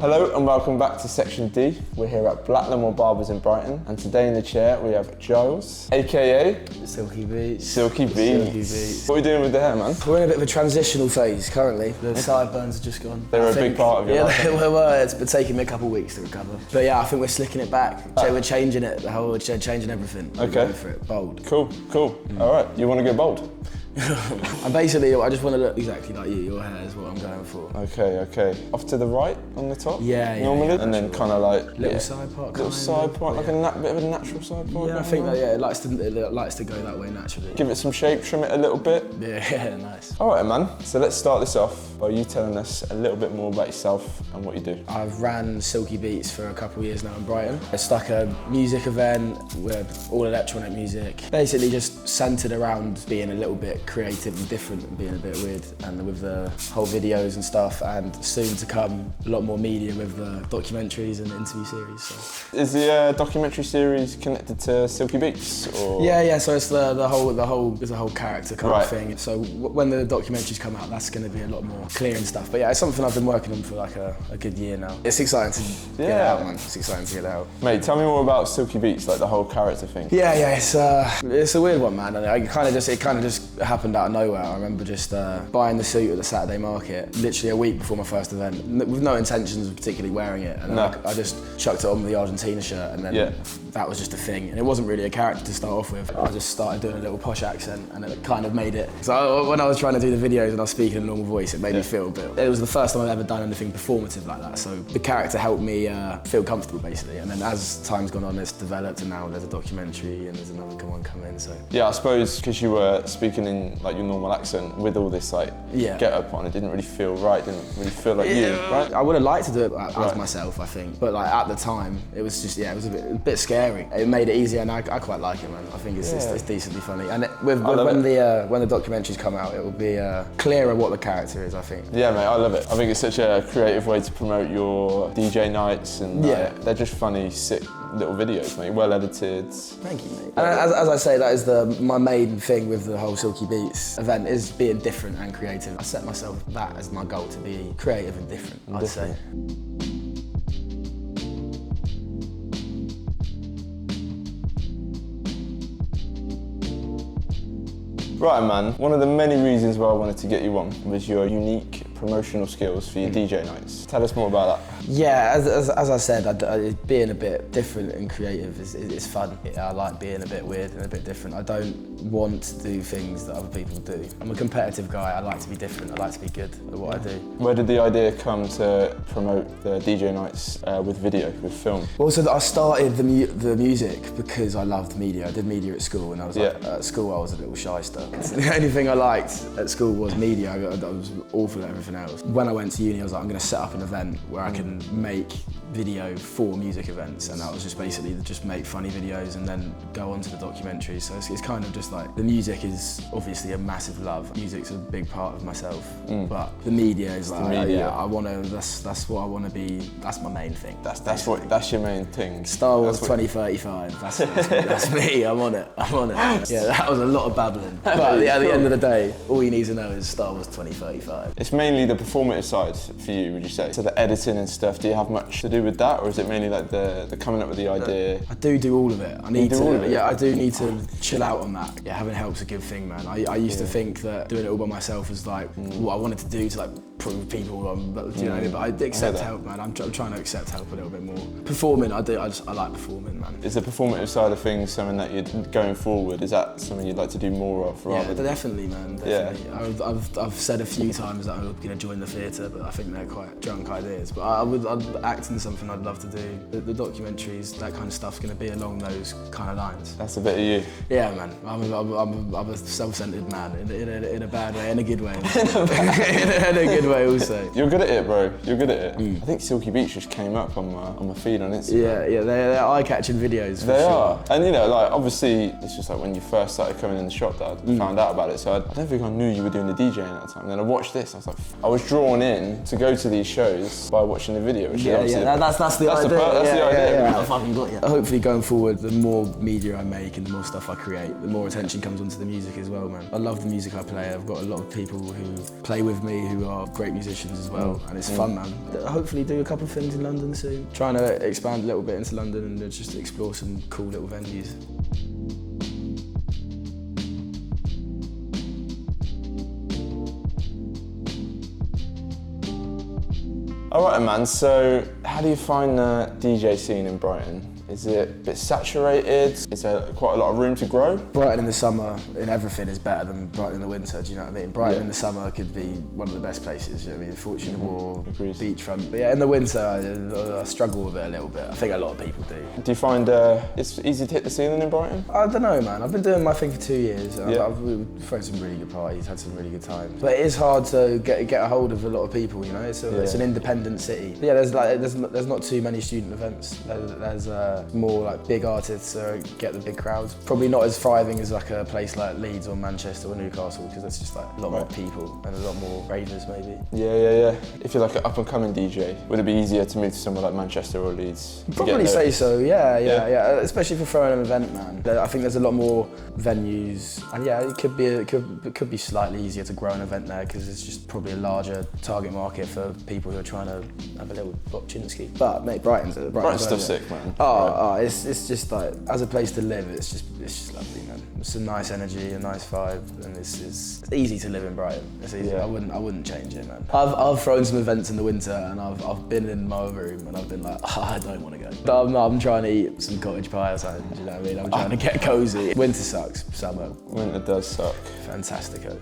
Hello and welcome back to Section D. We're here at Blacklemore Barbers in Brighton, and today in the chair we have Giles, aka Silky Beats. Silky Beats. What are we doing with the hair, man? We're in a bit of a transitional phase currently. The sideburns have just gone. They were a big part of your life. Yeah, they were. It's been taking me a couple of weeks to recover. But yeah, I think we're slicking it back. We're changing it. We're changing everything. We're going for it. Bold. Cool. All right, you want to go bold? And basically, I just want to look exactly like you. Your hair is what I'm going for. Okay. Off to the right on the top? Yeah. Normally? And then kind of like... Little side part. Little side part, like a bit of a natural side part? Yeah, I think that, it likes to go that way naturally. Give it some shape, trim it a little bit? Yeah, nice. All right, man. So let's start this off by you telling us a little bit more about yourself and what you do. I've ran Silky Beats for a couple of years now in Brighton. It's like a music event with all electronic music. Basically just centred around being a little bit creative and different and being a bit weird, and with the whole videos and stuff, and soon to come a lot more media with the documentaries and interview series. So. Is the documentary series connected to Silky Beats? Or? Yeah. So it's the whole character kind of thing. So when the documentaries come out, that's going to be a lot more clear and stuff. But yeah, it's something I've been working on for like a good year now. It's exciting to get it out, man. It's exciting to get it out. Mate, tell me more about Silky Beats, like the whole character thing. Yeah. It's a weird one, man. And it kind of just happened out of nowhere. I remember just buying the suit at the Saturday market, literally a week before my first event, with no intentions of particularly wearing it. And I just chucked it on with the Argentina shirt, and then that was just a thing. And it wasn't really a character to start off with. I just started doing a little posh accent, and it kind of made it. So when I was trying to do the videos and I was speaking in a normal voice, it made me feel a bit. It was the first time I've ever done anything performative like that. So the character helped me feel comfortable, basically. And then as time's gone on, it's developed, and now there's a documentary and there's another one coming. So yeah, I suppose because you were speaking in like your normal accent with all this like get up on, it didn't really feel right. Didn't really feel like you, right? I would have liked to do it as myself, I think, but like at the time, it was just it was a bit scary. It made it easier, and I quite like it, man. I think it's decently funny. And when the documentaries come out, it will be clearer what the character is, I think. Yeah, mate, I love it. I think it's such a creative way to promote your DJ nights, and they're just funny, sick little videos, mate. Well edited. Thank you, mate. And as I say, that is my main thing with the whole Silky Beats event, is being different and creative. I set myself that as my goal, to be creative and different, I'd say. Right, man. One of the many reasons why I wanted to get you on was your unique promotional skills for your DJ nights. Tell us more about that. Yeah, as I said, being a bit different and creative is fun. I like being a bit weird and a bit different. I don't want to do things that other people do. I'm a competitive guy. I like to be different. I like to be good at what I do. Where did the idea come to promote the DJ nights with video, with film? Well, so I started the music because I loved media. I did media at school, and I was at school I was a little shyster. The only thing I liked at school was media. I was awful at everything else. When I went to uni, I was like, I'm going to set up an event where I can make video for music events, and that was just basically just make funny videos and then go on to the documentary. So it's kind of just like, the music is obviously a massive love. Music's a big part of myself, but the media is like, that's what I want to be. That's my main thing. That's your main thing. Star Wars 2035. That's me. I'm on it. Yeah, that was a lot of babbling. But at the end of the day, all you need to know is Star Wars 2035. It's mainly the performative side for you, would you say? So the editing and stuff, do you have much to do with that, or is it mainly like the coming up with the idea? I do all of it. I do need to chill out on that. Yeah, having help's a good thing, man. I used to think that doing it all by myself was like what I wanted to do to like prove people wrong, but I accept help, man. I'm trying to accept help a little bit more. Performing, I like performing, man. Is the performative side of things something that you're going forward? Is that something you'd like to do more of? Yeah, definitely, man. Definitely. Yeah. I've said a few times that I'm going to join the theatre, but I think they're quite drunk ideas. But I'd act in something I'd love to do. The documentaries, that kind of stuff's going to be along those kind of lines. That's a bit of you. Yeah, man. I'm a self-centered man in a bad way, in a good way. in a good way also. You're good at it, bro. You're good at it. I think Silky Beats just came up on my feed on Instagram. Yeah, they're eye-catching videos. They are. And like obviously, it's just like when you first started coming in the shop that I found out about it. So I don't think I knew you were doing the DJing at the time. And then I watched this. I was like, I was drawn in to go to these shows by watching the video. Which that's the idea. That's the idea. Yeah. I fucking got you. Hopefully, going forward, the more media I make and the more stuff I create, the more attention comes onto the music as well, man. I love the music I play. I've got a lot of people who play with me who are great musicians as well, and it's fun, man. Hopefully do a couple of things in London soon. Trying to expand a little bit into London and just explore some cool little venues. All right, man, so how do you find the DJ scene in Brighton? Is it a bit saturated? Is there quite a lot of room to grow? Brighton in the summer in everything is better than Brighton in the winter, do you know what I mean? Brighton in the summer could be one of the best places, you know what I mean? Fortune War, beachfront. But yeah, in the winter, I struggle with it a little bit. I think a lot of people do. Do you find it's easy to hit the ceiling in Brighton? I don't know, man. I've been doing my thing for 2 years. And I've thrown some really good parties, had some really good times. But it is hard to get a hold of a lot of people, you know? It's an independent city. But yeah, there's not too many student events. There's more like big artists get the big crowds. Probably not as thriving as like a place like Leeds or Manchester or Newcastle, because it's just like a lot more people and a lot more ravers maybe. Yeah. If you're like an up and coming DJ, would it be easier to move to somewhere like Manchester or Leeds? Probably say so, yeah. Especially for throwing an event, man. I think there's a lot more venues, and yeah, it could be slightly easier to grow an event there because it's just probably a larger target market for people who are trying to have a little opportunity. But mate, Brighton's stuff sick, man. It's just like, as a place to live, it's just lovely, man. It's a nice energy, a nice vibe, and it's easy to live in Brighton. It's easy. I wouldn't change it, man. I've thrown some events in the winter, and I've been in my room, and I've been like, I don't want to go. But I'm trying to eat some cottage pie or something. Do you know what I mean? I'm trying to get cozy. Winter sucks. Summer. Winter does suck. Fantastico.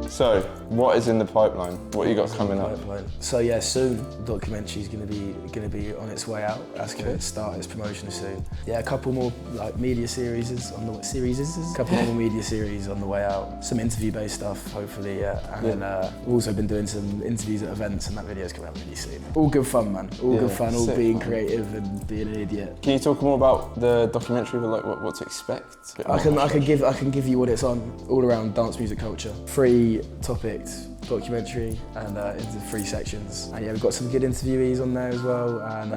So, what is in the pipeline? What you got coming up? So yeah, soon documentary's gonna be on its way out. That's gonna start its promotion soon. Yeah, a couple more like media series on the way out. Some interview-based stuff, hopefully. Yeah, and then we've also been doing some interviews at events, and that video's coming out really soon. All good fun, man. All good fun. All being creative and being an idiot. Can you talk more about the documentary, like what to expect? I can give you what it's on. All around dance music culture. 3 topics. Documentary, and into 3 sections. And yeah, we've got some good interviewees on there as well. And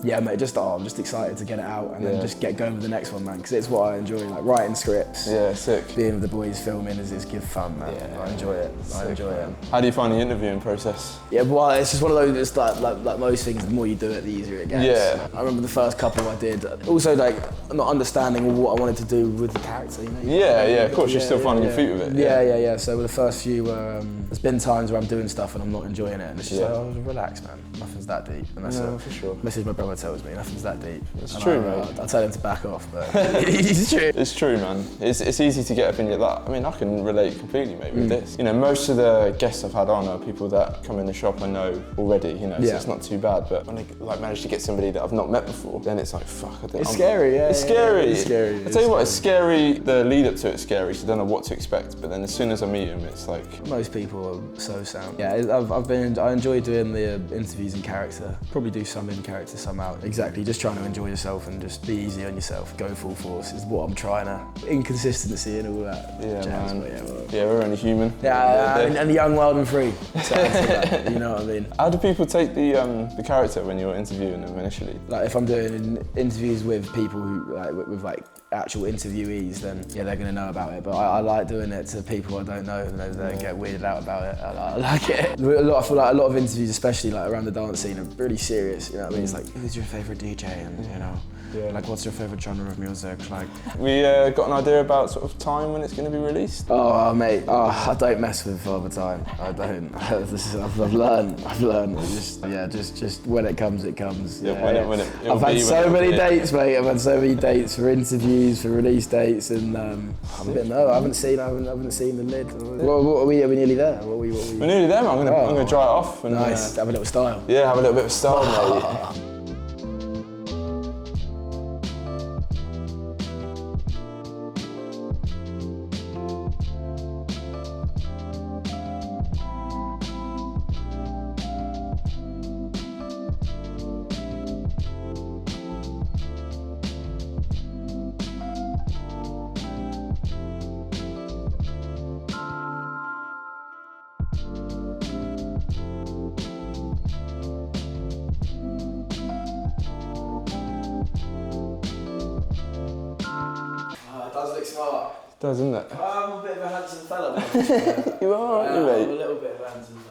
yeah, mate, I'm just excited to get it out and then just get going with the next one, man. Because it's what I enjoy, like writing scripts. Yeah, sick. Being with the boys filming is good fun, man. Yeah, I enjoy it. I enjoy it. How do you find the interviewing process? Yeah, well, it's just one of those. It's like most things. The more you do it, the easier it gets. Yeah. I remember the first couple I did. Also, like not understanding what I wanted to do with the character. You know. Yeah, of course. You're still finding your feet with it. Yeah. So with the first few, there's been times where I'm doing stuff and I'm not enjoying it, and it's just like, oh, relax, man. Nothing's that deep. And that's for sure. Message my brother tells me nothing's that deep. It's true, man. I'll tell him to back off, but it's true. It's true, man. It's easy to get up in your like. I mean, I can relate completely, mate, with this. You know, most of the guests I've had on are people that come in the shop I know already. You know, so it's not too bad. But when I like manage to get somebody that I've not met before, then it's like, fuck. It's scary. It's scary. It's scary. I tell you what, it's scary. The lead up to it's scary, so I don't know what to expect. But then as soon as I meet them, it's like most people are so sound. Yeah, I enjoy doing the interviews in character. Probably do some in character, some out. Exactly, just trying to enjoy yourself and just be easy on yourself. Go full force is what I'm trying to. Inconsistency and all that. Yeah, jazz, man. Yeah, we're only human. Yeah, and young, wild and free. So, you know what I mean? How do people take the character when you're interviewing them initially? Like if I'm doing interviews with people who with actual interviewees, then yeah, they're gonna know about it. But I like doing it to people I don't know, and they get weirded out about it. I like it. I feel like a lot of interviews, especially like around the dance scene, are really serious. You know what I mean? It's like, who's your favourite DJ, and you know. Yeah. Like, what's your favourite genre of music? Like, we got an idea about sort of time when it's going to be released. Oh, mate, I don't mess with Father Time. I don't. I've learned. Just when it comes, it comes. Yeah, when it I've had so many dates, mate. I've had so many dates for interviews, for release dates, and I'm a bit nervous. I haven't seen the lid. What are we nearly there? What are we? We're nearly there, man. I'm gonna dry it off. And, nice. Have a little style. Yeah, have a little bit of style, mate. smart. It does, isn't it? I'm a bit of a handsome fella. You are, aren't you, mate? I'm a little bit of a handsome fella.